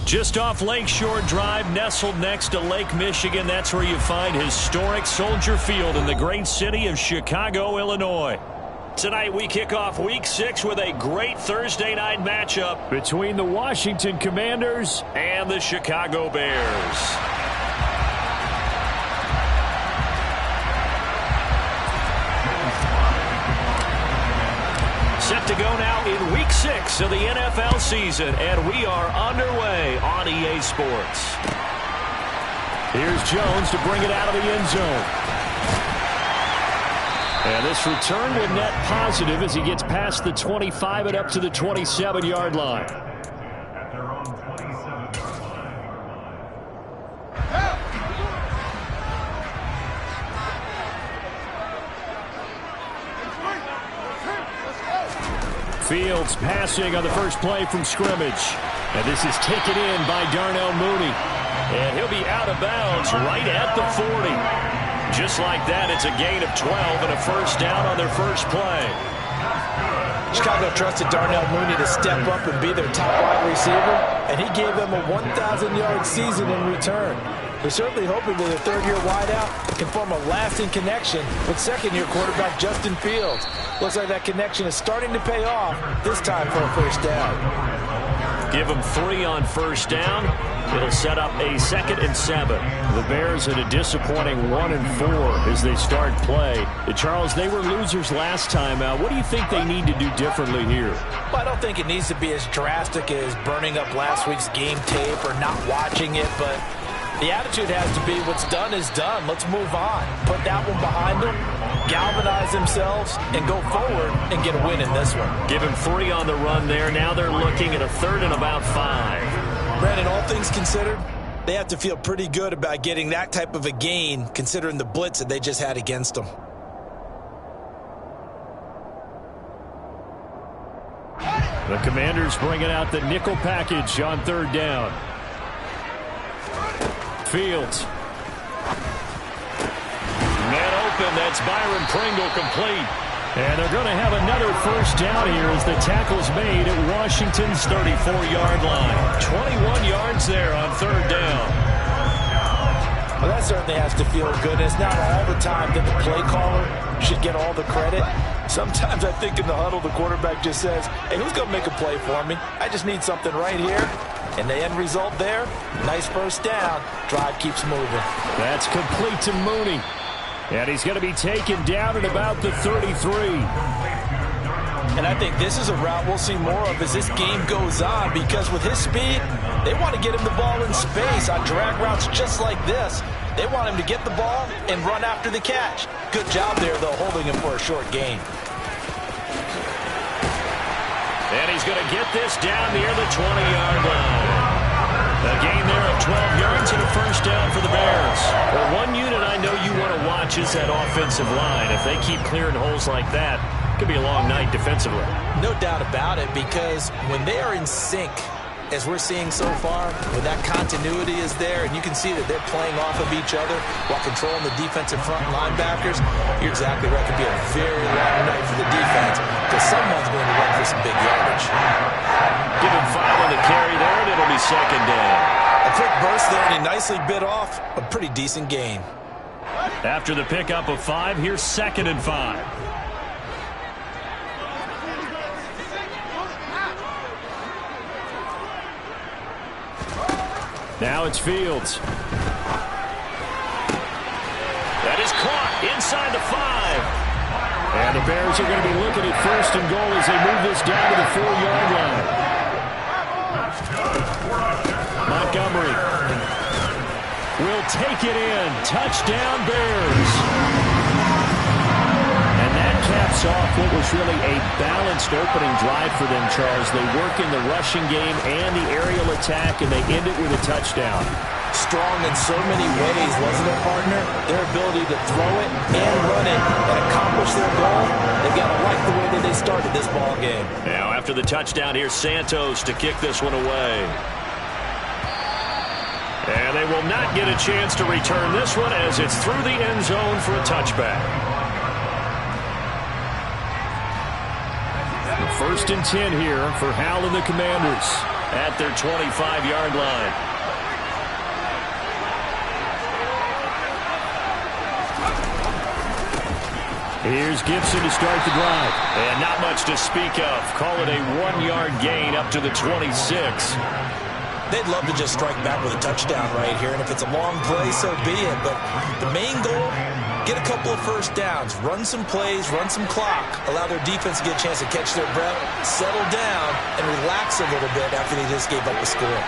Just off Lakeshore Drive, nestled next to Lake Michigan, that's where you find historic Soldier Field in the great city of Chicago, Illinois. Tonight we kick off Week 6 with a great Thursday night matchup between the Washington Commanders and the Chicago Bears. Set to go now in Week 6 of the NFL season, and we are underway on EA Sports. Here's Jones to bring it out of the end zone. And this return will net positive as he gets past the 25 and up to the 27-yard line. Fields passing on the first play from scrimmage. And this is taken in by Darnell Mooney. And he'll be out of bounds right at the 40. Just like that, it's a gain of 12 and a first down on their first play. Chicago trusted Darnell Mooney to step up and be their top wide receiver, and he gave them a 1,000-yard season in return. They're certainly hoping that a third-year wideout can form a lasting connection with second-year quarterback Justin Fields. Looks like that connection is starting to pay off, this time for a first down. Give them 3 on first down. It'll set up a 2nd and 7. The Bears at a disappointing 1-4 as they start play. Charles, they were losers last time out. What do you think they need to do differently here? Well, I don't think it needs to be as drastic as burning up last week's game tape or not watching it, but the attitude has to be what's done is done. Let's move on. Put that one behind them, galvanize themselves, and go forward and get a win in this one. Give them 3 on the run there. Now they're looking at a 3rd and about 5. Brandon, all things considered, they have to feel pretty good about getting that type of a gain considering the blitz that they just had against them. The Commanders bringing out the nickel package on 3rd down. Fields. Man open, that's Byron Pringle complete. And they're going to have another first down here as the tackle's made at Washington's 34-yard line. 21 yards there on 3rd down. Well, that certainly has to feel good. It's not all the time that the play caller should get all the credit. Sometimes I think in the huddle the quarterback just says, hey, who's going to make a play for me? I just need something right here. And the end result there, nice first down. Drive keeps moving. That's complete to Mooney. And he's going to be taken down at about the 33. And I think this is a route we'll see more of as this game goes on, because with his speed, they want to get him the ball in space on drag routes just like this. They want him to get the ball and run after the catch. Good job there, though, holding him for a short gain. And he's going to get this down near the 20-yard line. A gain there of 12 yards and a first down for the Bears. Well, one unit I know you want to watch is that offensive line. If they keep clearing holes like that, it could be a long night defensively. No doubt about it, because when they are in sync, as we're seeing so far, when that continuity is there, and you can see that they're playing off of each other while controlling the defensive front linebackers, you're exactly right. It could be a very long night for the defense, because someone's going to run for some big yardage. Give him 5 on the carry there, and it'll be 2nd down. A quick burst there, and he nicely bit off a pretty decent gain. After the pickup of 5, here's 2nd and 5. Now it's Fields. That is caught inside the 5. And the Bears are going to be looking at 1st and goal as they move this down to the 4-yard line. Montgomery will take it in. Touchdown, Bears. And that caps off what was really a balanced opening drive for them, Charles. They work in the rushing game and the aerial attack, and they end it with a touchdown. Strong in so many ways, wasn't it, partner? Their ability to throw it and run it and accomplish their goal, they've got to like the way that they started this ball game. Now, after the touchdown, here's Santos to kick this one away. And they will not get a chance to return this one as it's through the end zone for a touchback. First and 10 here for Howell and the Commanders at their 25-yard line. Here's Gibson to start the drive. And not much to speak of. Call it a 1-yard gain up to the 26. They'd love to just strike back with a touchdown right here, and if it's a long play, so be it. But the main goal, get a couple of first downs, run some plays, run some clock, allow their defense to get a chance to catch their breath, settle down, and relax a little bit after they just gave up a score.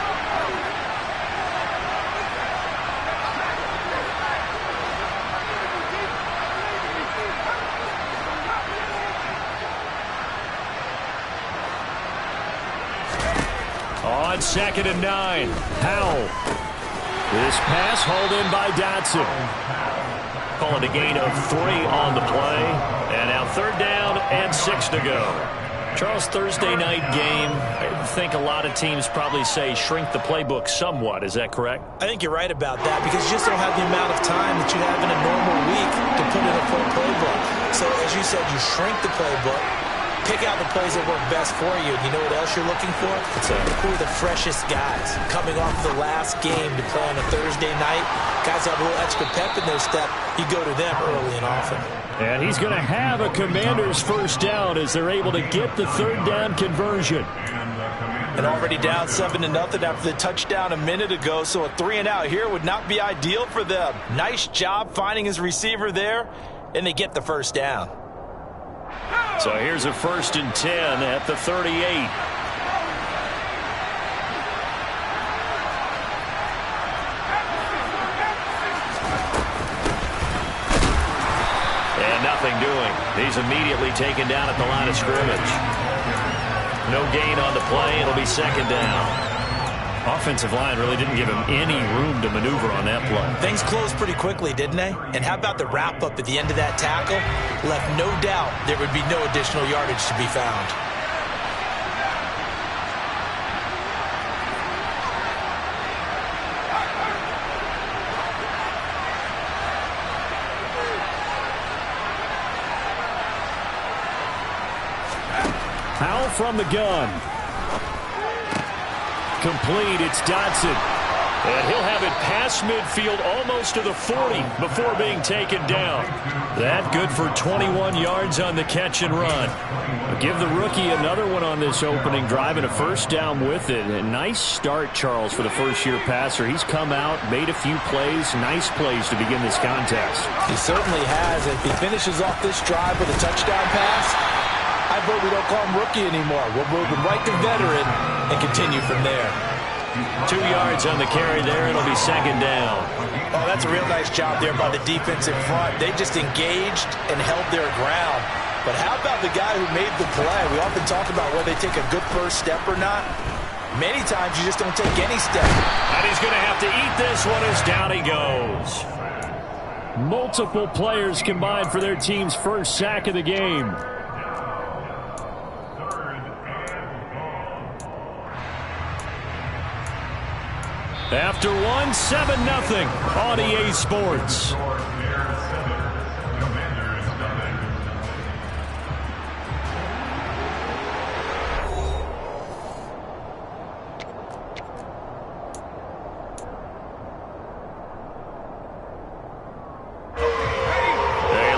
On 2nd and 9, Howell. This pass hauled in by Dotson. Call it a gain of 3 on the play. And now 3rd down and 6 to go. Charles, Thursday night game, I think a lot of teams probably say shrink the playbook somewhat. Is that correct? I think you're right about that because you just don't have the amount of time that you have in a normal week to put in a full playbook. So as you said, you shrink the playbook. Pick out the plays that work best for you. And you know what else you're looking for? Who are the freshest guys coming off the last game to play on a Thursday night? Guys have a little extra pep in their step. You go to them early and often. And he's going to have a Commanders first down as they're able to get the 3rd down conversion. And already down 7-0 after the touchdown a minute ago. So a 3-and-out here would not be ideal for them. Nice job finding his receiver there. And they get the first down. So here's a 1st and 10 at the 38. And nothing doing. He's immediately taken down at the line of scrimmage. No gain on the play. It'll be 2nd down. Offensive line really didn't give him any room to maneuver on that play. Things closed pretty quickly, didn't they? And how about the wrap-up at the end of that tackle? Left no doubt there would be no additional yardage to be found. Howell from the gun. Complete, it's Dotson. And he'll have it past midfield almost to the 40 before being taken down. That good for 21 yards on the catch and run. Give the rookie another one on this opening drive and a first down with it. A nice start, Charles, for the first-year passer. He's come out, made a few plays, nice plays to begin this contest. He certainly has. If he finishes off this drive with a touchdown pass, I vote we don't call him rookie anymore. We'll move him right to veteran and continue from there. 2 yards on the carry there. It'll be 2nd down. Oh, that's a real nice job there by the defense in front. They just engaged and held their ground. But how about the guy who made the play? We often talk about whether they take a good first step or not. Many times you just don't take any step. And he's going to have to eat this one as down he goes. Multiple players combined for their team's first sack of the game. After 7-0 on EA Sports. A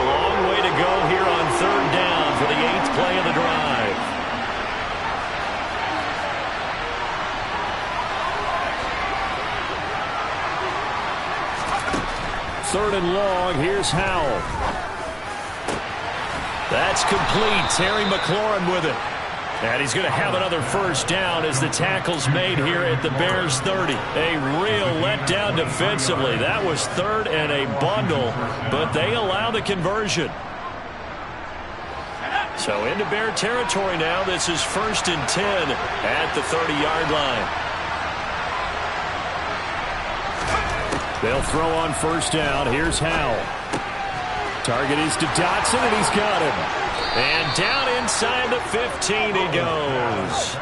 long way to go here on 3rd down for the 8th play of the drive. Third and long. Here's Howell. That's complete. Terry McLaurin with it. And he's going to have another first down as the tackle's made here at the Bears 30. A real letdown defensively. That was 3rd and a bundle, but they allow the conversion. So into Bear territory now. This is 1st and 10 at the 30-yard line. They'll throw on first down. Here's Howell. Target is to Dotson, and he's got him. And down inside the 15 he goes.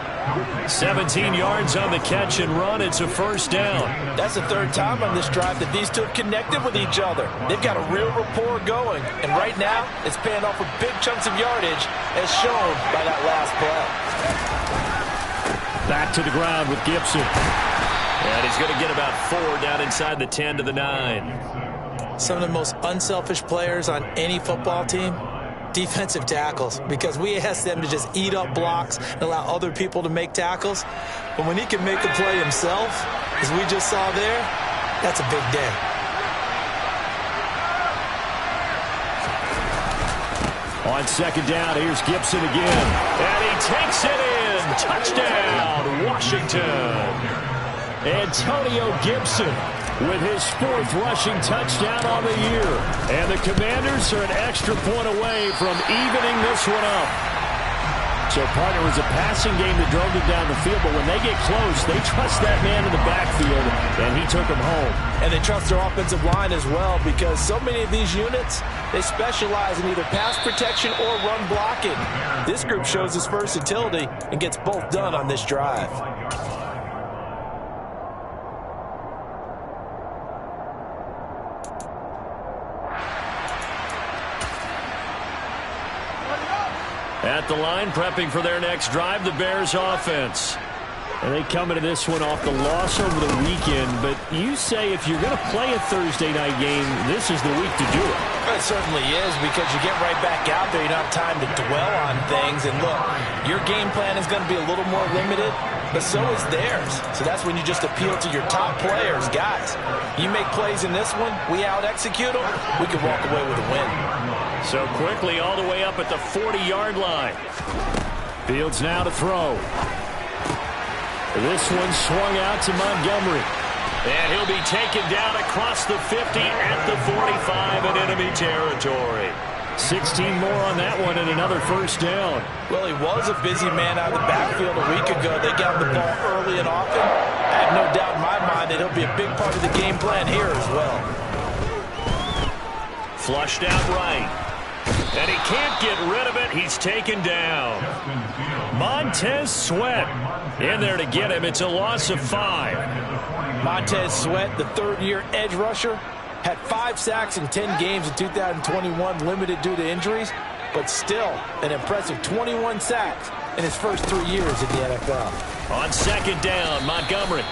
17 yards on the catch and run. It's a first down. That's the third time on this drive that these two have connected with each other. They've got a real rapport going. And right now, it's paying off with big chunks of yardage, as shown by that last play. Back to the ground with Gibson. And he's going to get about 4 down inside the 10 to the 9. Some of the most unselfish players on any football team, defensive tackles, because we ask them to just eat up blocks and allow other people to make tackles. But when he can make the play himself, as we just saw there, that's a big day. On second down, here's Gibson again. And he takes it in. Touchdown, Washington. Antonio Gibson with his 4th rushing touchdown on the year. And the Commanders are an extra point away from evening this one up. So, partner, it was a passing game that drove them down the field, but when they get close, they trust that man in the backfield, and he took them home. And they trust their offensive line as well, because so many of these units, they specialize in either pass protection or run blocking. This group shows its versatility and gets both done on this drive. At the line, prepping for their next drive, the Bears offense. And they come into this one off the loss over the weekend, but you say if you're going to play a Thursday night game, this is the week to do it. It certainly is, because you get right back out there. You don't have time to dwell on things. And look, your game plan is going to be a little more limited, but so is theirs. So that's when you just appeal to your top players. Guys, you make plays in this one, we out-execute them, we can walk away with a win. So quickly all the way up at the 40-yard line. Fields now to throw. This one swung out to Montgomery. And he'll be taken down across the 50 at the 45 in enemy territory. 16 more on that one and another first down. Well, he was a busy man out of the backfield a week ago. They got the ball early and often. I have no doubt in my mind that he'll be a big part of the game plan here as well. Flushed out right. And he can't get rid of it. He's taken down. Montez Sweat in there to get him. It's a loss of 5. Montez Sweat, the third-year edge rusher, had 5 sacks in 10 games in 2021, limited due to injuries, but still an impressive 21 sacks in his first 3 years in the NFL. On second down, Montgomery.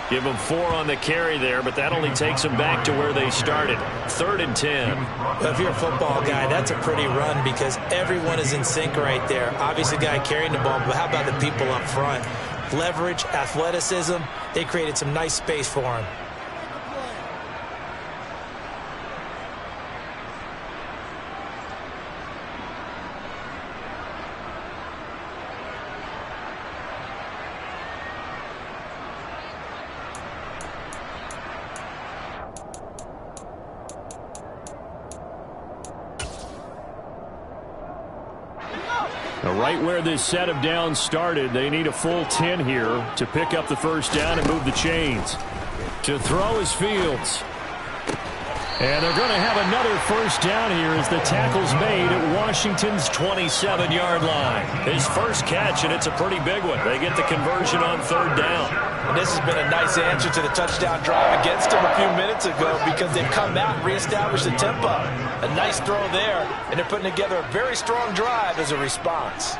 Give them 4 on the carry there, but that only takes them back to where they started. 3rd and 10. Well, if you're a football guy, that's a pretty run because everyone is in sync right there. Obviously, the guy carrying the ball, but how about the people up front? Leverage, athleticism, they created some nice space for him. Right where this set of downs started, they need a full 10 here to pick up the first down and move the chains. To throw is Fields. And they're going to have another first down here as the tackle's made at Washington's 27-yard line. His first catch, and it's a pretty big one. They get the conversion on 3rd down. And this has been a nice answer to the touchdown drive against them a few minutes ago because they've come out and reestablished the tempo. A nice throw there, and they're putting together a very strong drive as a response.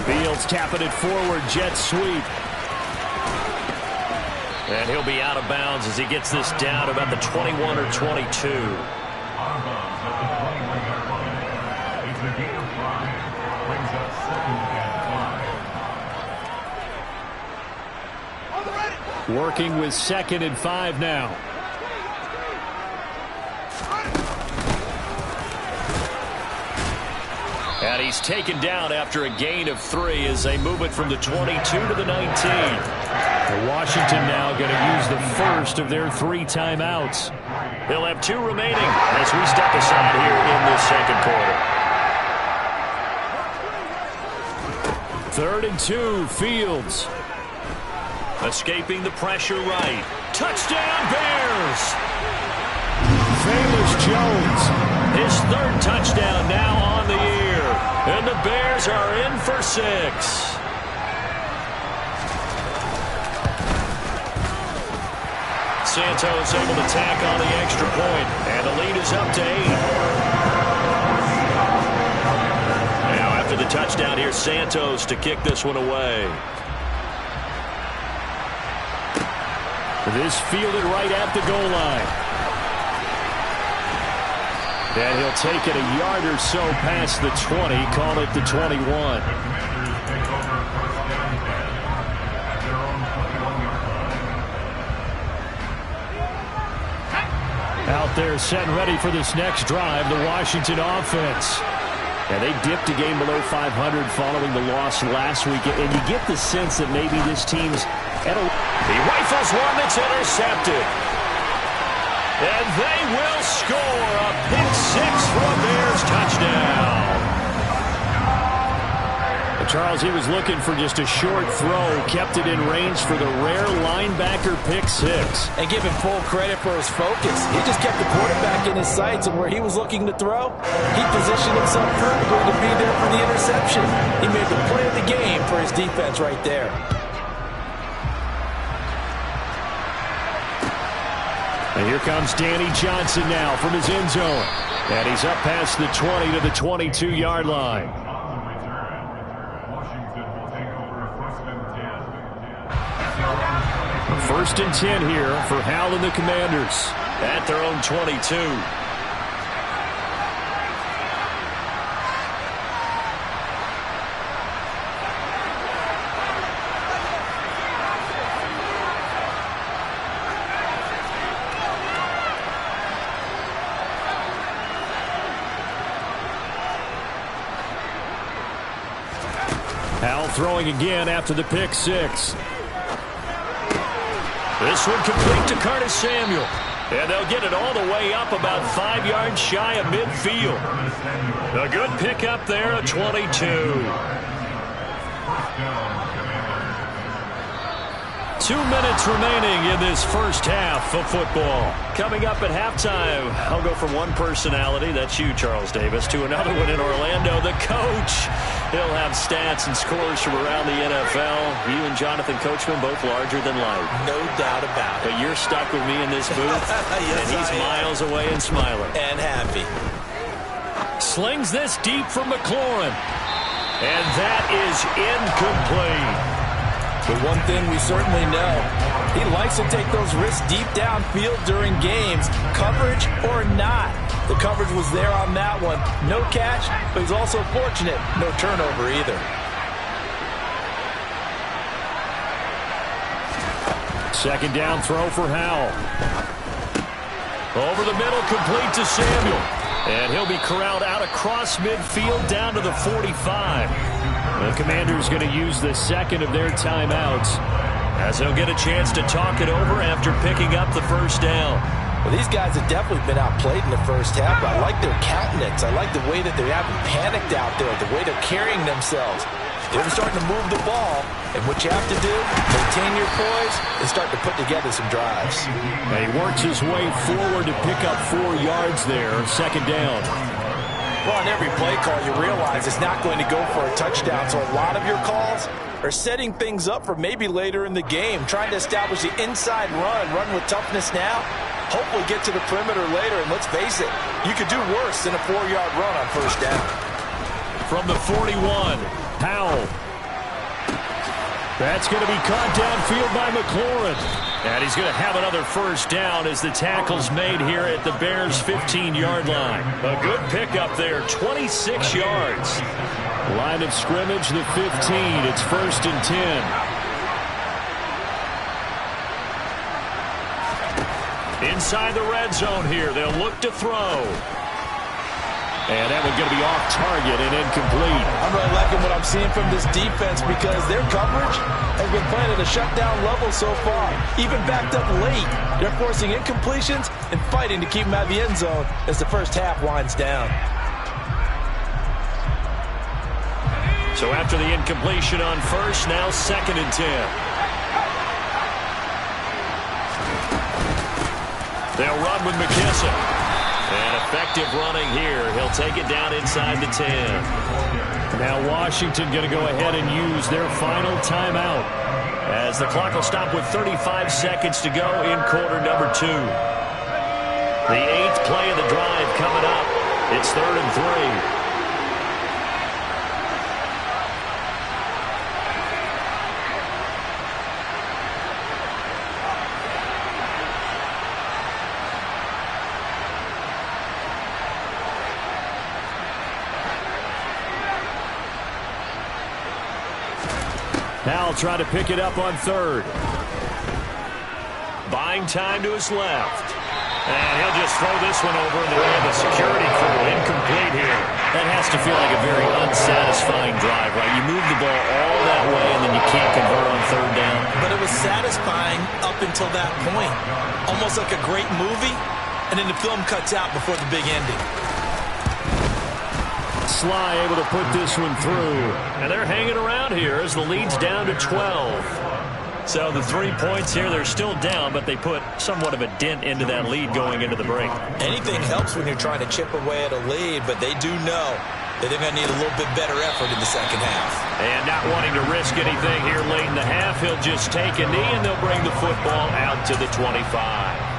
Fields tapping it forward, jet sweep. And he'll be out of bounds as he gets this down about the 21 or 22. Working with 2nd and 5 now. And he's taken down after a gain of 3 as they move it from the 22 to the 19. Washington now going to use the first of their 3 timeouts. They'll have 2 remaining as we step aside here in the second quarter. 3rd and 2, Fields. Escaping the pressure right. Touchdown, Bears! Famous Jones. His third touchdown now on the year. And the Bears are in for 6. Santos able to tack on the extra point. And the lead is up to 8. Now after the touchdown, here's Santos to kick this one away. This fielded right at the goal line. And he'll take it a yard or so past the 20, call it the 21. Out there set and ready for this next drive, the Washington offense. And they dipped a game below 500 following the loss last week. And you get the sense that maybe this team's at a... He rifles one that's intercepted. And they will score a pick 6 for a Bears touchdown. Charles, he was looking for just a short throw, kept it in range for the rare linebacker pick 6. And give him full credit for his focus. He just kept the quarterback in his sights, and where he was looking to throw, he positioned himself perfectly to be there for the interception. He made the play of the game for his defense right there. And here comes Danny Johnson now from his end zone. And he's up past the 20 to the 22-yard line. First and 10 here for Hal and the Commanders at their own 22. Hal throwing again after the pick 6. This one complete to Curtis Samuel. And they'll get it all the way up about 5 yards shy of midfield. A good pickup there at 22. 2 minutes remaining in this first half of football. Coming up at halftime, I'll go from one personality, that's you, Charles Davis, to another one in Orlando, the coach. He'll have stats and scores from around the NFL. You and Jonathan Coachman both larger than life. No doubt about it. But you're stuck with me in this booth, yes, and he's miles away and smiling. And happy. Slings this deep from McLaurin. And that is incomplete. But one thing we certainly know, he likes to take those risks deep downfield during games, coverage or not. The coverage was there on that one. No catch, but he's also fortunate. No turnover either. Second down throw for Howell. Over the middle, complete to Samuel. And he'll be corralled out across midfield down to the 45. The Commanders going to use the second of their timeouts as they'll get a chance to talk it over after picking up the first down. Well, these guys have definitely been outplayed in the first half. I like their countenance. I like the way that they haven't panicked out there, the way they're carrying themselves. They're starting to move the ball, and what you have to do, maintain your poise and start to put together some drives. And he works his way forward to pick up 4 yards there, second down. Well, on every play call, you realize it's not going to go for a touchdown, so a lot of your calls are setting things up for maybe later in the game, trying to establish the inside run with toughness now, hopefully get to the perimeter later, and let's face it, you could do worse than a 4-yard run on first down. From the 41, Howell. That's going to be caught downfield by McLaurin. And he's going to have another first down as the tackle's made here at the Bears' 15-yard line. A good pickup there, 26 yards. Line of scrimmage, the 15. It's first and 10. Inside the red zone here, they'll look to throw. And that one's going to be off target and incomplete. I'm really liking what I'm seeing from this defense because their coverage has been playing at a shutdown level so far. Even backed up late, they're forcing incompletions and fighting to keep them out of the end zone as the first half winds down. So after the incompletion on first, now second and 10. They'll run with McKissick. And effective running here. He'll take it down inside the 10. Now Washington going to go ahead and use their final timeout, as the clock will stop with 35 seconds to go in quarter number 2. The 8th play of the drive coming up. It's 3rd and 3. Now try to pick it up on 3rd. Buying time to his left. And he'll just throw this one over in the way of the security crew. Incomplete here. That has to feel like a very unsatisfying drive, right? You move the ball all that way, and then you can't convert on 3rd down. But it was satisfying up until that point. Almost like a great movie, and then the film cuts out before the big ending. Sly able to put this one through. And they're hanging around here as the lead's down to 12. So the 3 points here, they're still down, but they put somewhat of a dent into that lead going into the break. Anything helps when you're trying to chip away at a lead, but they do know that they're going to need a little bit better effort in the second half. And not wanting to risk anything here late in the half, he'll just take a knee, and they'll bring the football out to the 25.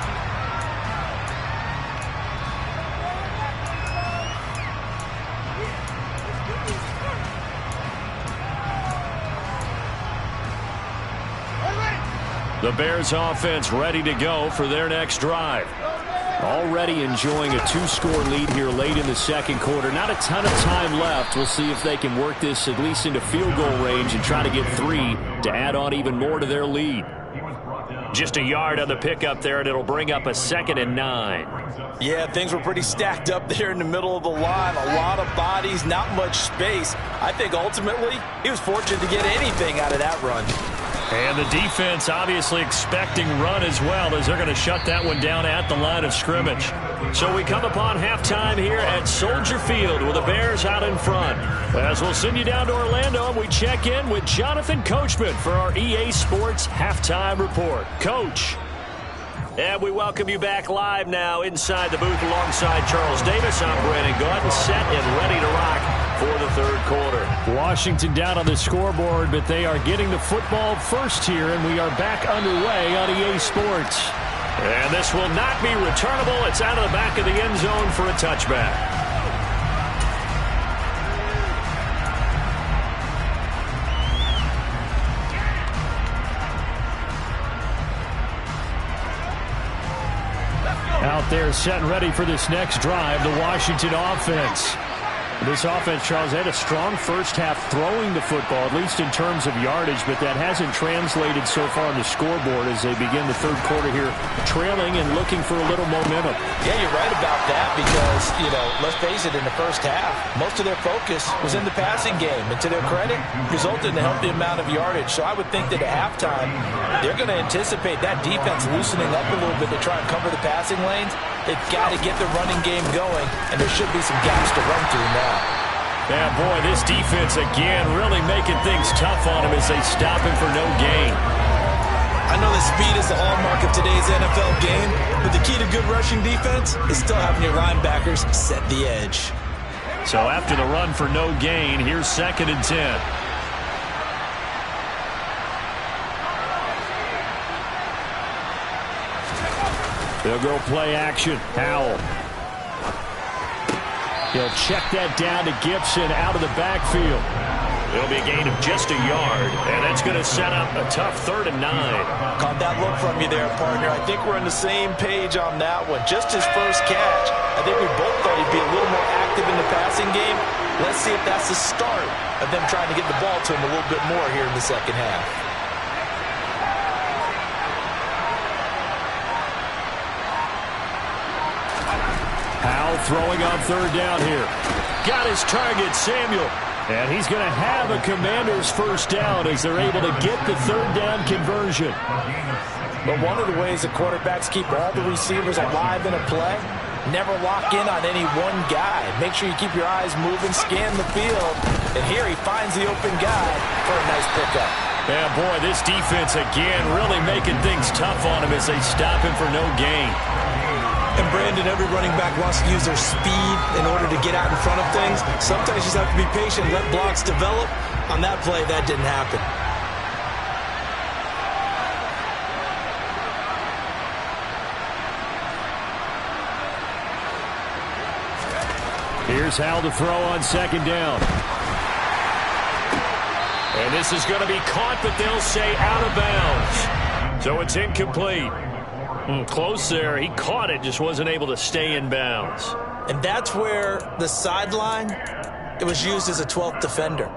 The Bears offense ready to go for their next drive. Already enjoying a 2-score lead here late in the second quarter. Not a ton of time left. We'll see if they can work this at least into field goal range and try to get 3 to add on even more to their lead. Just a yard on the pickup there, and it'll bring up a 2nd and 9. Yeah, things were pretty stacked up there in the middle of the line. A lot of bodies, not much space. I think ultimately he was fortunate to get anything out of that run. And the defense obviously expecting run as well, as they're going to shut that one down at the line of scrimmage. So we come upon halftime here at Soldier Field with the Bears out in front. As we'll send you down to Orlando, and we check in with Jonathan Coachman for our EA Sports Halftime Report. Coach. And we welcome you back live now inside the booth alongside Charles Davis. I'm Brandon Gaudin, set and ready to rock for the 3rd quarter. Washington down on the scoreboard, but they are getting the football first here, and we are back underway on EA Sports. And this will not be returnable. It's out of the back of the end zone for a touchback. Out there set and ready for this next drive, the Washington offense. This offense, Charles, had a strong first half throwing the football, at least in terms of yardage, but that hasn't translated so far on the scoreboard as they begin the 3rd quarter here, trailing and looking for a little momentum. Yeah, you're right about that because, let's face it, in the first half, most of their focus was in the passing game. And to their credit, resulted in a healthy amount of yardage. So I would think that at halftime, they're going to anticipate that defense loosening up a little bit to try and cover the passing lanes. They've got to get the running game going, and there should be some gaps to run through now. Yeah, boy, this defense again really making things tough on him as they stop him for no gain. I know that speed is the hallmark of today's NFL game, but the key to good rushing defense is still having your linebackers set the edge. So after the run for no gain, here's 2nd and 10. They'll go play action. Howell. He'll check that down to Gibson out of the backfield. It'll be a gain of just a yard, and that's going to set up a tough 3rd and 9. Caught that look from you there, partner. I think we're on the same page on that one. Just his first catch. I think we both thought he'd be a little more active in the passing game. Let's see if that's the start of them trying to get the ball to him a little bit more here in the second half. Howell throwing on 3rd down here. Got his target, Samuel. And he's going to have a Commander's first down as they're able to get the 3rd down conversion. But one of the ways the quarterbacks keep all the receivers alive in a play, never lock in on any one guy. Make sure you keep your eyes moving, scan the field. And here he finds the open guy for a nice pickup. Yeah, boy, this defense again really making things tough on him as they stop him for no gain. And Brandon, every running back wants to use their speed in order to get out in front of things. Sometimes you just have to be patient, let blocks develop. On that play, that didn't happen. Here's Hal to throw on second down. And this is going to be caught, but they'll say out of bounds. So it's incomplete. Close there. He caught it, just wasn't able to stay in bounds. And that's where the sideline, it was used as a 12th defender.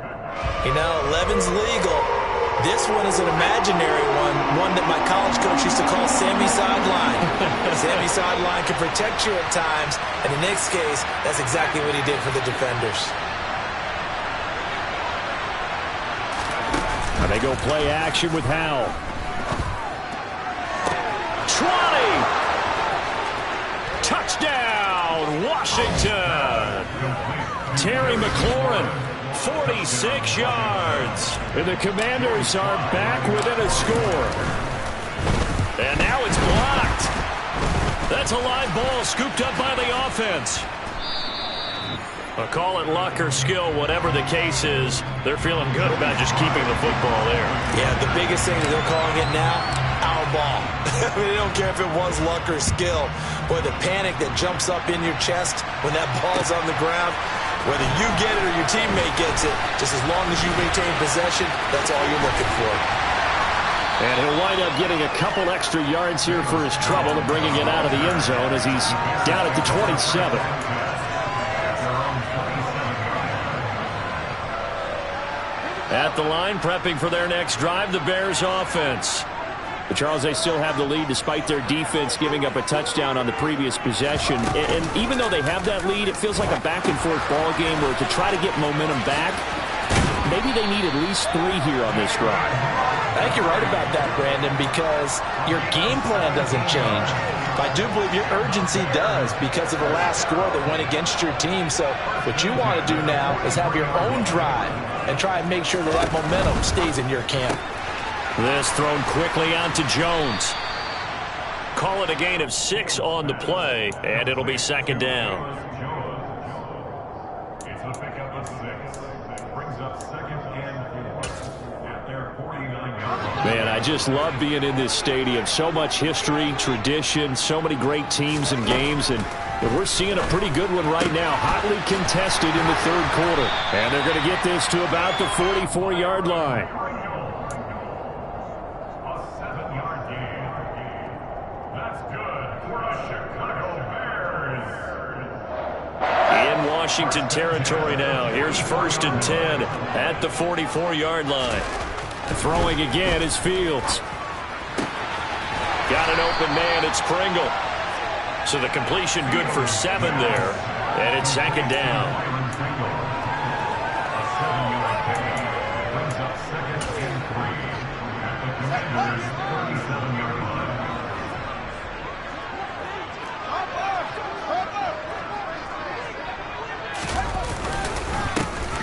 You know, 11's legal. This one is an imaginary one that my college coach used to call Sammy Sideline. Sammy Sideline can protect you at times, and in this case, that's exactly what he did for the defenders. And they go play action with Howell. 20! Touchdown, Washington! Terry McLaurin, 46 yards. And the Commanders are back within a score. And now it's blocked. That's a live ball scooped up by the offense. I'll call it luck or skill, whatever the case is. They're feeling good about just keeping the football there. Yeah, the biggest thing that they're calling it now, our ball. I mean, they don't care if it was luck or skill. Boy, the panic that jumps up in your chest when that ball's on the ground, whether you get it or your teammate gets it, just as long as you maintain possession, that's all you're looking for. And he'll wind up getting a couple extra yards here for his trouble and bringing it out of the end zone as he's down at the 27. At the line, prepping for their next drive, the Bears offense. But Charles, they still have the lead despite their defense giving up a touchdown on the previous possession. And even though they have that lead, it feels like a back-and-forth ball game where to try to get momentum back, maybe they need at least 3 here on this drive. I think you're right about that, Brandon, because your game plan doesn't change. I do believe your urgency does because of the last score that went against your team. So what you want to do now is have your own drive and try and make sure that that momentum stays in your camp. This thrown quickly out to Jones. Call it a gain of 6 on the play, and it'll be second down. It's a pickup of 6. That brings up second and 4 at their 49-yard line. Man, I just love being in this stadium. So much history, tradition, so many great teams and games, and we're seeing a pretty good one right now. Hotly contested in the third quarter. And they're going to get this to about the 44-yard line. Washington territory now. Here's 1st and 10 at the 44-yard line. Throwing again is Fields. Got an open man. It's Pringle. So the completion good for 7 there. And it's second down.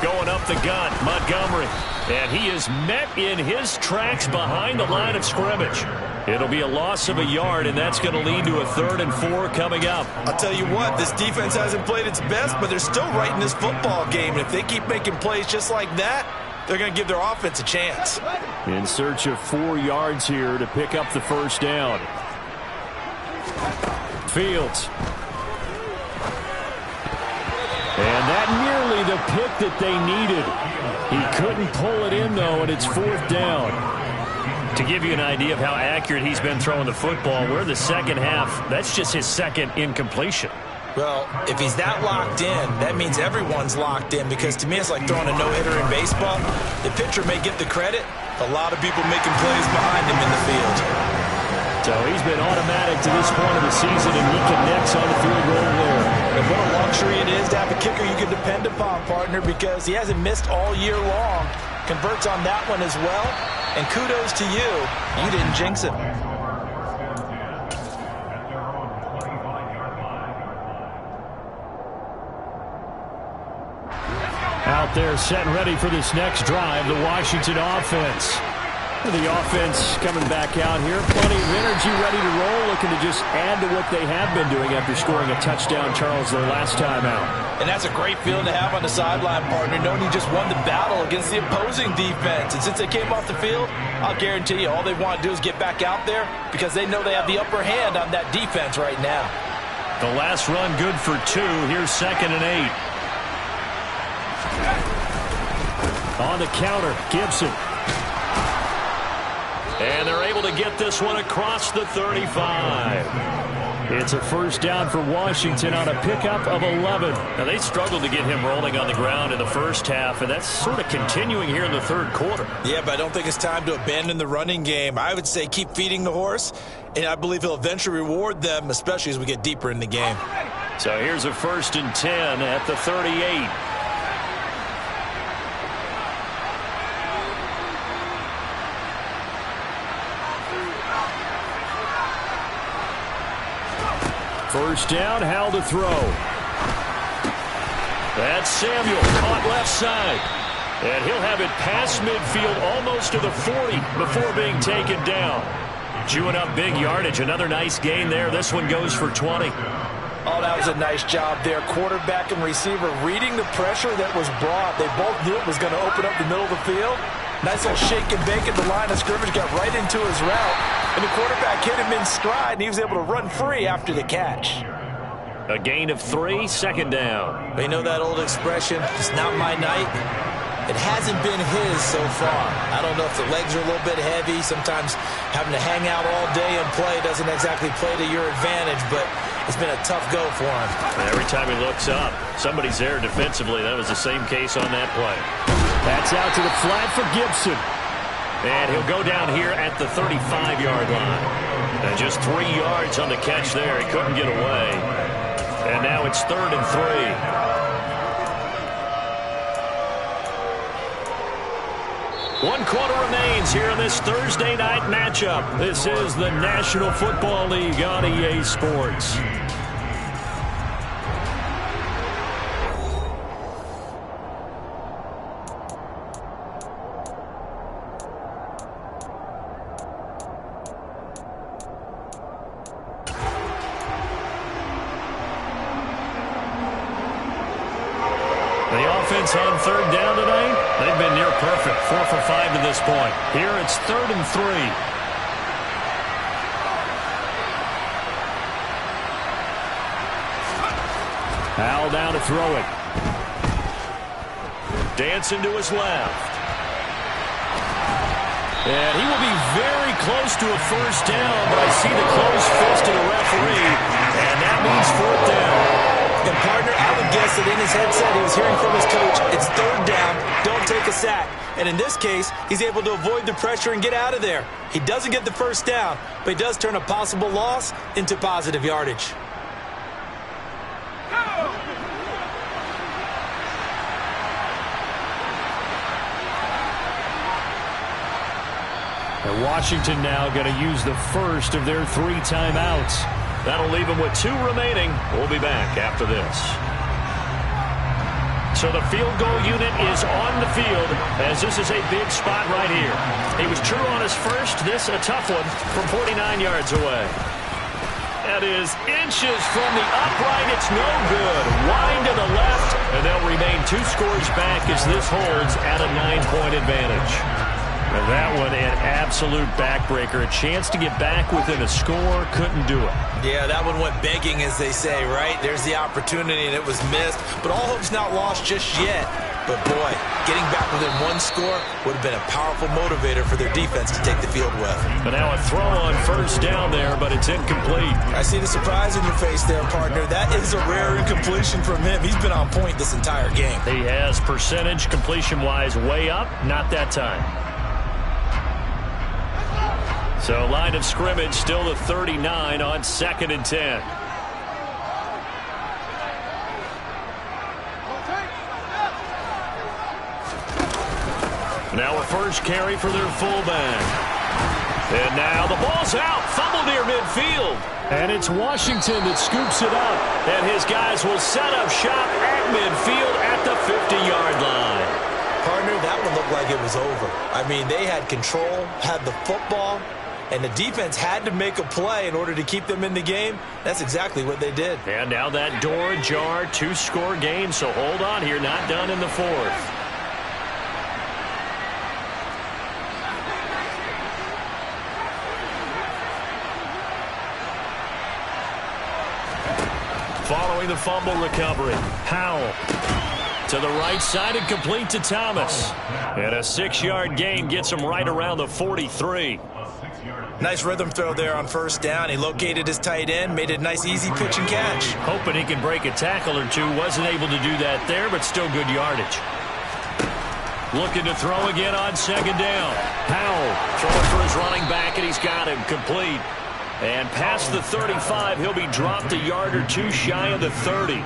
Going up the gut, Montgomery. And he is met in his tracks behind the line of scrimmage. It'll be a loss of a yard, and that's going to lead to a 3rd and 4 coming up. I'll tell you what, this defense hasn't played its best, but they're still right in this football game. And if they keep making plays just like that, they're going to give their offense a chance. In search of 4 yards here to pick up the first down. Fields. And that nearly the pick that they needed. He couldn't pull it in, though, and it's 4th down. To give you an idea of how accurate he's been throwing the football, we're the second half. That's just his 2nd incompletion. Well, if he's that locked in, that means everyone's locked in, because to me it's like throwing a no-hitter in baseball. The pitcher may get the credit, a lot of people making plays behind him in the field. So he's been automatic to this point of the season, and he connects on the field goal there. And what a luxury it is to have a kicker you can depend upon, partner, because he hasn't missed all year long. Converts on that one as well, and kudos to you. You didn't jinx him. Out there set and ready for this next drive, the Washington offense. The offense coming back out here. Plenty of energy, ready to roll, looking to just add to what they have been doing after scoring a touchdown, Charles, their last time out. And that's a great feeling to have on the sideline, partner, knowing you just won the battle against the opposing defense. And since they came off the field, I'll guarantee you all they want to do is get back out there because they know they have the upper hand on that defense right now. The last run good for 2. Here's 2nd and 8. On the counter, Gibson. And they're able to get this one across the 35. It's a first down for Washington on a pickup of 11. Now, they struggled to get him rolling on the ground in the first half, and that's sort of continuing here in the third quarter. Yeah, but I don't think it's time to abandon the running game. I would say keep feeding the horse, and I believe he'll eventually reward them, especially as we get deeper in the game. So here's a 1st and 10 at the 38. First down, Howell to throw. That's Samuel, caught left side. And he'll have it past midfield, almost to the 40 before being taken down. Chewing up big yardage, another nice gain there. This one goes for 20. Oh, that was a nice job there. Quarterback and receiver reading the pressure that was brought. They both knew it was going to open up the middle of the field. Nice little shake and bake at the line of scrimmage, got right into his route. And the quarterback hit him in stride, and he was able to run free after the catch. A gain of 3, 2nd down. They know that old expression, it's not my night. It hasn't been his so far. I don't know if the legs are a little bit heavy. Sometimes having to hang out all day and play doesn't exactly play to your advantage, but it's been a tough go for him. Every time he looks up, somebody's there defensively. That was the same case on that play. That's out to the flat for Gibson. And he'll go down here at the 35-yard line. And just 3 yards on the catch there. He couldn't get away. And now it's 3rd and 3. 1 quarter remains here in this Thursday night matchup. This is the National Football League on EA Sports. On 3rd down tonight, they've been near perfect. 4 for 5 to this point. Here it's 3rd and 3. Howell down to throw it. Dancing to his left. And he will be very close to a first down, but I see the closed fist of the referee, and that means 4th down. And partner, I would guess that in his headset he was hearing from his coach, it's 3rd down, don't take a sack. And in this case, he's able to avoid the pressure and get out of there. He doesn't get the first down, but he does turn a possible loss into positive yardage. And Washington now going to use the first of their 3 timeouts. That'll leave them with 2 remaining. We'll be back after this. So the field goal unit is on the field as this is a big spot right here. He was true on his first. This a tough one from 49 yards away. That is inches from the upright. It's no good. Wide to the left, and they'll remain 2 scores back as this holds at a 9-point advantage. And that one, an absolute backbreaker. A chance to get back within a score, couldn't do it. Yeah, that one went begging, as they say, right? There's the opportunity, and it was missed. But all hope's not lost just yet. But, boy, getting back within 1 score would have been a powerful motivator for their defense to take the field with. But now a throw on first down there, but it's incomplete. I see the surprise in your face there, partner. That is a rare incompletion from him. He's been on point this entire game. He has percentage completion-wise way up, not that time. So line of scrimmage still the 39 on 2nd and 10. Now a first carry for their fullback. And now the ball's out. Fumble near midfield. And it's Washington that scoops it up. And his guys will set up shop at midfield at the 50-yard line. Partner, that one looked like it was over. I mean, they had control, had the football, and the defense had to make a play in order to keep them in the game. That's exactly what they did. And now that door ajar, 2-score game, so hold on here, not done in the fourth. Following the fumble recovery, Howell to the right side and complete to Thomas. And a 6-yard gain gets him right around the 43. Nice rhythm throw there on first down. He located his tight end, made a nice easy pitch and catch. Hoping he can break a tackle or two. Wasn't able to do that there, but still good yardage. Looking to throw again on second down. Howell throwing for his running back, and he's got him complete. And past the 35, he'll be dropped a yard or two shy of the 30.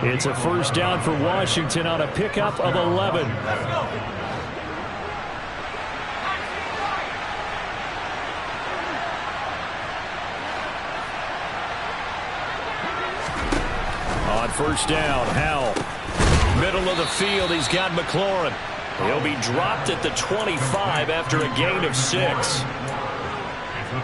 It's a first down for Washington on a pickup of 11. On first down, Howell. Middle of the field, he's got McLaurin. He'll be dropped at the 25 after a gain of 6.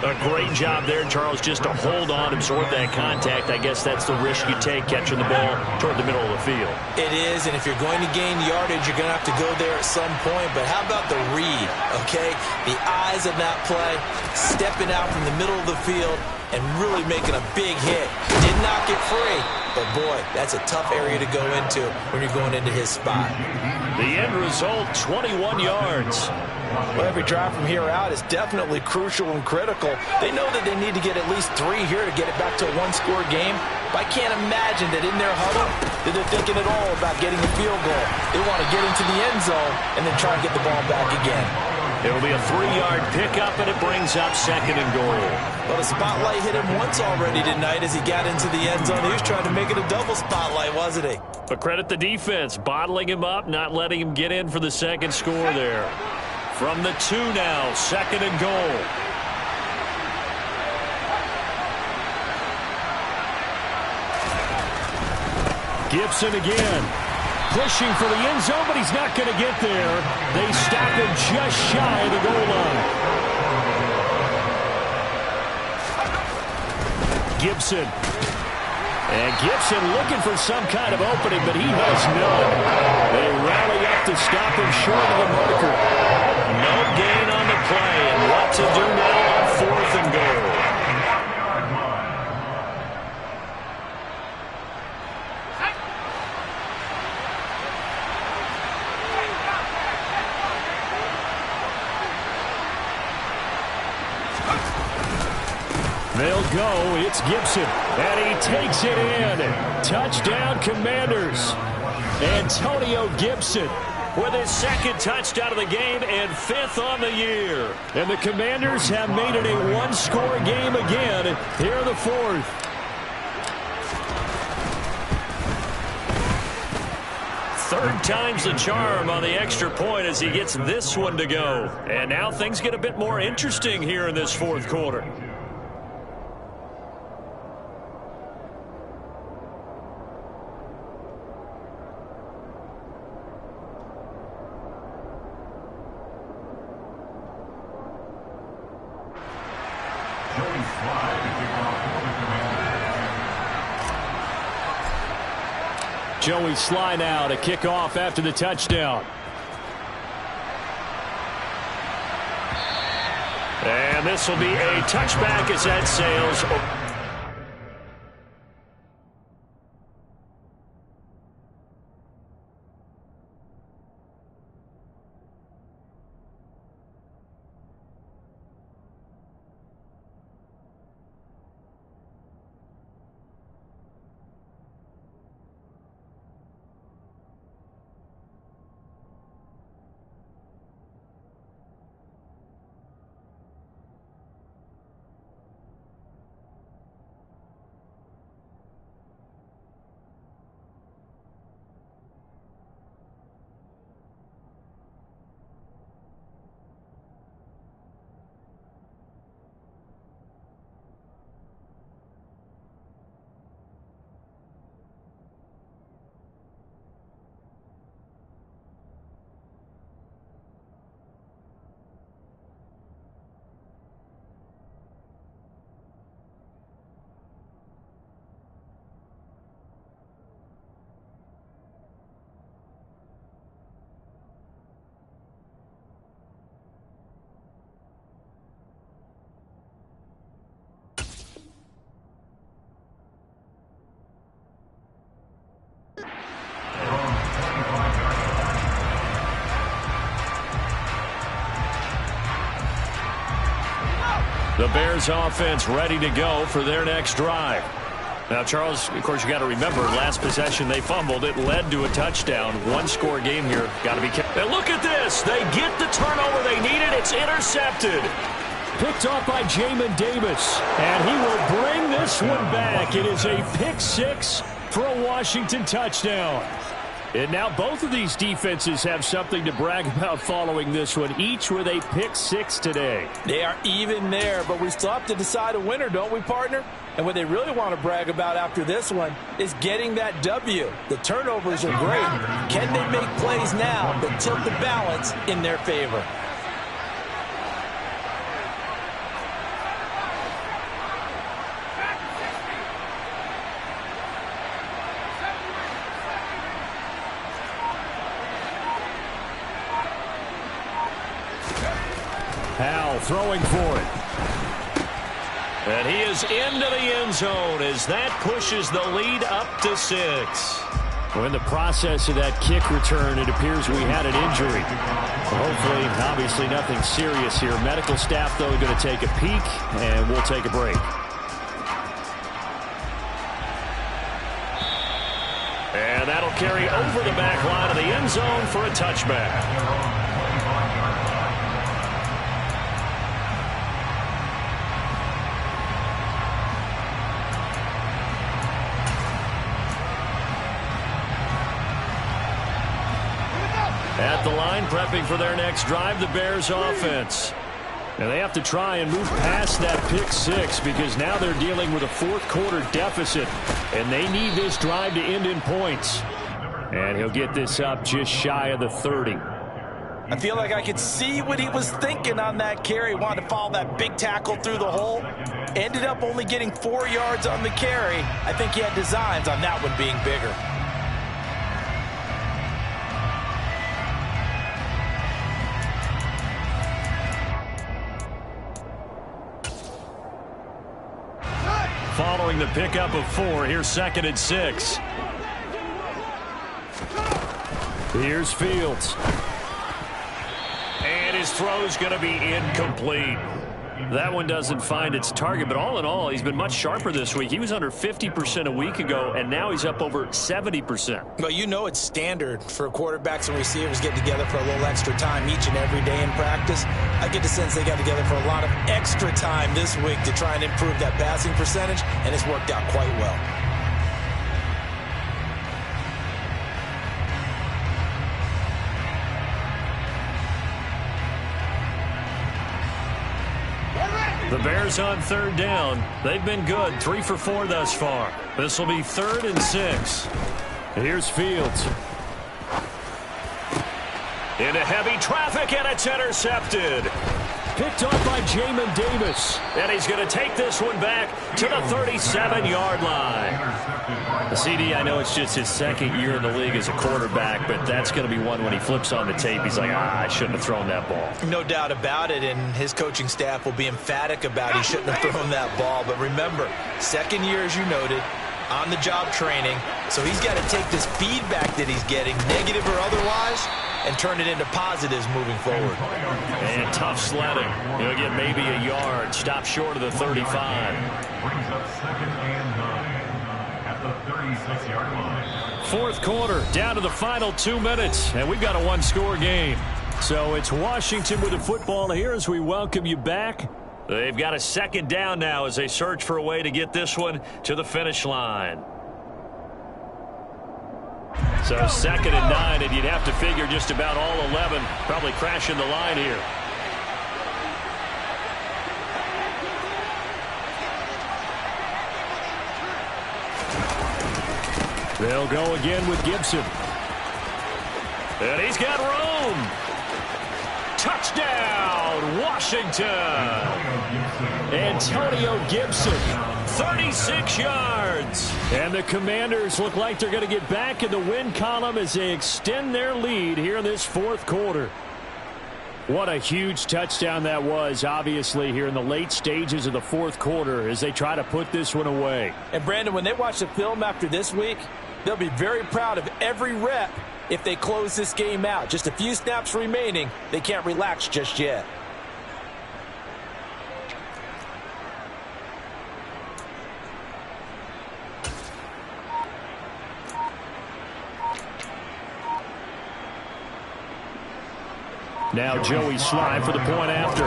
A great job there, Charles, just to hold on, absorb that contact. I guess that's the risk you take, catching the ball toward the middle of the field. It is, and if you're going to gain yardage, you're going to have to go there at some point. But how about the read, okay? The eyes of that play, stepping out from the middle of the field and really making a big hit. Did not get free, but boy, that's a tough area to go into when you're going into his spot. The end result, 21 yards. Well, every drive from here out is definitely crucial and critical. They know that they need to get at least 3 here to get it back to a 1-score game. But I can't imagine that in their huddle that they're thinking at all about getting a field goal. They want to get into the end zone and then try and get the ball back again. It'll be a 3-yard pickup, and it brings up second and goal. Well, the spotlight hit him once already tonight as he got into the end zone. He was trying to make it a double spotlight, wasn't he? But credit the defense, bottling him up, not letting him get in for the second score there. From the 2 now, second and goal. Gibson again. Pushing for the end zone, but he's not going to get there. They stop him just shy of the goal line. Gibson. And Gibson looking for some kind of opening, but he has none. They rally up to stop him short of the marker. No gain on the play, and what to do now on 4th and goal. They'll go. It's Gibson. And he takes it in. Touchdown, Commanders. Antonio Gibson with his second touchdown of the game and 5th on the year. And the Commanders have made it a 1-score game again here in the 4th. Third time's the charm on the extra point as he gets this one to go. And now things get a bit more interesting here in this 4th quarter. Joey Sly now to kick off after the touchdown. And this will be a touchback as that sails. The Bears offense ready to go for their next drive. Now, Charles, of course, you got to remember, last possession they fumbled. It led to a touchdown. One-score game here. Got to be careful. And look at this. They get the turnover they needed. It's intercepted. Picked off by Jamin Davis. And he will bring this one back. It is a pick six for a Washington touchdown. And now both of these defenses have something to brag about following this one, each with a pick six today. They are even there, but we still have to decide a winner, don't we, partner? And what they really want to brag about after this one is getting that W. The turnovers are great. Can they make plays now that tilt the balance in their favor? Howell throwing for it. And he is into the end zone as that pushes the lead up to 6. Well, in the process of that kick return, it appears we had an injury. Hopefully, obviously nothing serious here. Medical staff, though, going to take a peek, and we'll take a break. And that'll carry over the back line of the end zone for a touchback. At the line, prepping for their next drive, the Bears offense. And they have to try and move past that pick six because now they're dealing with a fourth-quarter deficit, and they need this drive to end in points. And he'll get this up just shy of the 30. I feel like I could see what he was thinking on that carry. Wanted to follow that big tackle through the hole. Ended up only getting 4 yards on the carry. I think he had designs on that one being bigger. Following the pickup of 4, here's 2nd and 6. Here's Fields. And his throw's going to be incomplete. That one doesn't find its target, but all in all, he's been much sharper this week. He was under 50% a week ago, and now he's up over 70%. Well, you know it's standard for quarterbacks and receivers getting together for a little extra time each and every day in practice. I get the sense they got together for a lot of extra time this week to try and improve that passing percentage, and it's worked out quite well. The Bears on 3rd down. They've been good, 3 for 4 thus far. This will be 3rd and 6. Here's Fields. Into heavy traffic, and it's intercepted. Picked off by Jamin Davis. And he's going to take this one back to the 37-yard line. The CD, I know it's just his 2nd year in the league as a quarterback, but that's going to be one when he flips on the tape, he's like, I shouldn't have thrown that ball. No doubt about it, and his coaching staff will be emphatic about he shouldn't have thrown that ball. But remember, 2nd year, as you noted, on-the-job training, so he's got to take this feedback that he's getting, negative or otherwise, and turn it into positives moving forward. And tough sledding. He'll get maybe a yard. Stop short of the 35. Brings up 2nd and 9 at the 36-yard line. 4th quarter, down to the final 2 minutes, and we've got a one-score game. So it's Washington with the football here as we welcome you back. They've got a 2nd down now as they search for a way to get this one to the finish line. So 2nd and 9, and you'd have to figure just about all 11 probably crashing the line here. They'll go again with Gibson. And he's got room. Touchdown, Washington. Antonio Gibson, 36 yards. And the Commanders look like they're going to get back in the win column as they extend their lead here in this 4th quarter. What a huge touchdown that was, obviously, here in the late stages of the 4th quarter as they try to put this one away. And, Brandon, when they watch the film after this week, they'll be very proud of every rep if they close this game out. Just a few snaps remaining. They can't relax just yet. Now Joey Sly for the point after.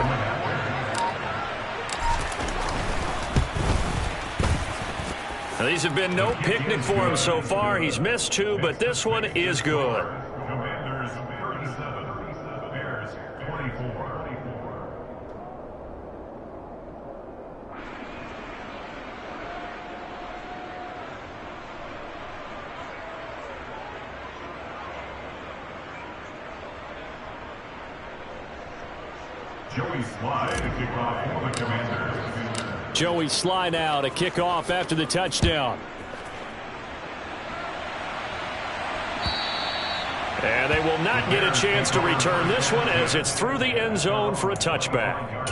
Now, these have been no picnic for him so far. He's missed 2, but this one is good. Commanders 37, Bears 24. Joey Sly to kick off for the Commanders. Joey Sly now to kick off after the touchdown. And they will not get a chance to return this one as it's through the end zone for a touchback.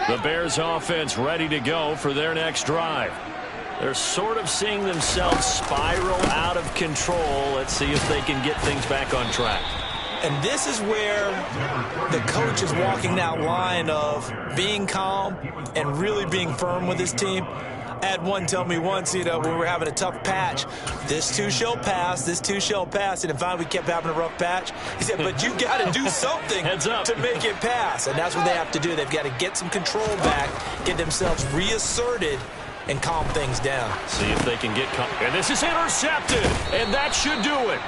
The Bears offense ready to go for their next drive. They're sort of seeing themselves spiral out of control. Let's see if they can get things back on track. And this is where the coach is walking that line of being calm and really being firm with his team. I had one tell me once, when we were having a tough patch, this too shall pass, this too shall pass. And finally we kept having a rough patch. He said, but you got to do something to make it pass. And that's what they have to do. They've got to get some control back, get themselves reasserted, and calm things down. See if they can get and this is intercepted, and that should do it.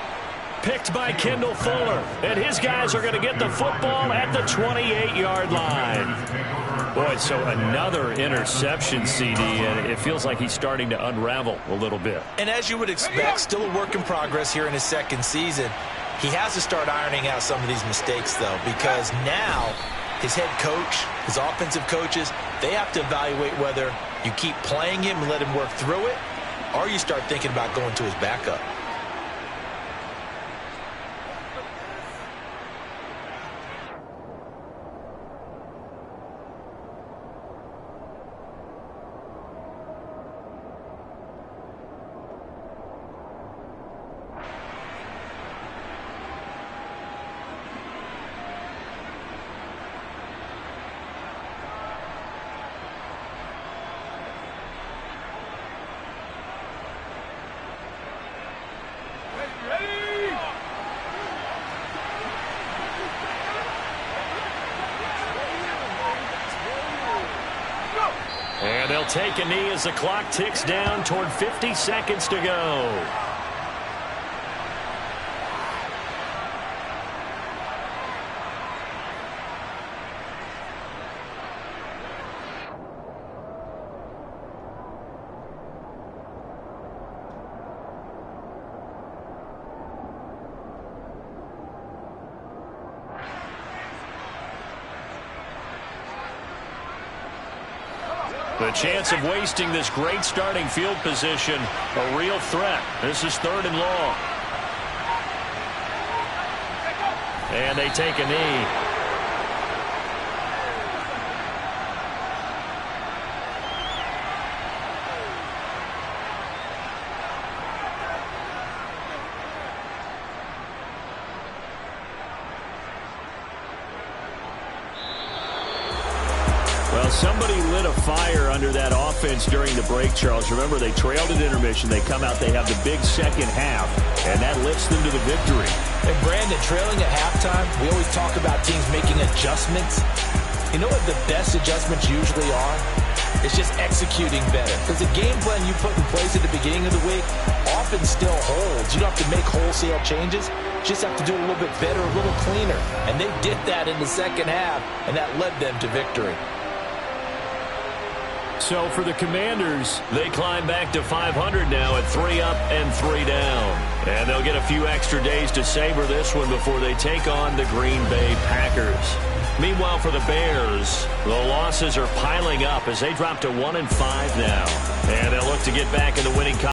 Picked by Kendall Fuller, and his guys are going to get the football at the 28-yard line. Boy, so another interception, CD, and it feels like he's starting to unravel a little bit. And as you would expect, still a work in progress here in his second season. He has to start ironing out some of these mistakes, though, because now his head coach, his offensive coaches, they have to evaluate whether you keep playing him and let him work through it, or you start thinking about going to his backup. And they'll take a knee as the clock ticks down toward 50 seconds to go. The chance of wasting this great starting field position, a real threat. This is 3rd and long. And they take a knee. Well, somebody lit a fire under that offense during the break, Charles. Remember, they trailed at intermission. They come out, they have the big second half, and that lifts them to the victory. And Brandon, trailing at halftime, we always talk about teams making adjustments. You know what the best adjustments usually are? It's just executing better. Because the game plan you put in place at the beginning of the week often still holds. You don't have to make wholesale changes. You just have to do it a little bit better, a little cleaner. And they did that in the second half, and that led them to victory. So for the Commanders, they climb back to 500 now at 3 up and 3 down. And they'll get a few extra days to savor this one before they take on the Green Bay Packers. Meanwhile, for the Bears, the losses are piling up as they drop to 1-5 now. And they'll look to get back in the winning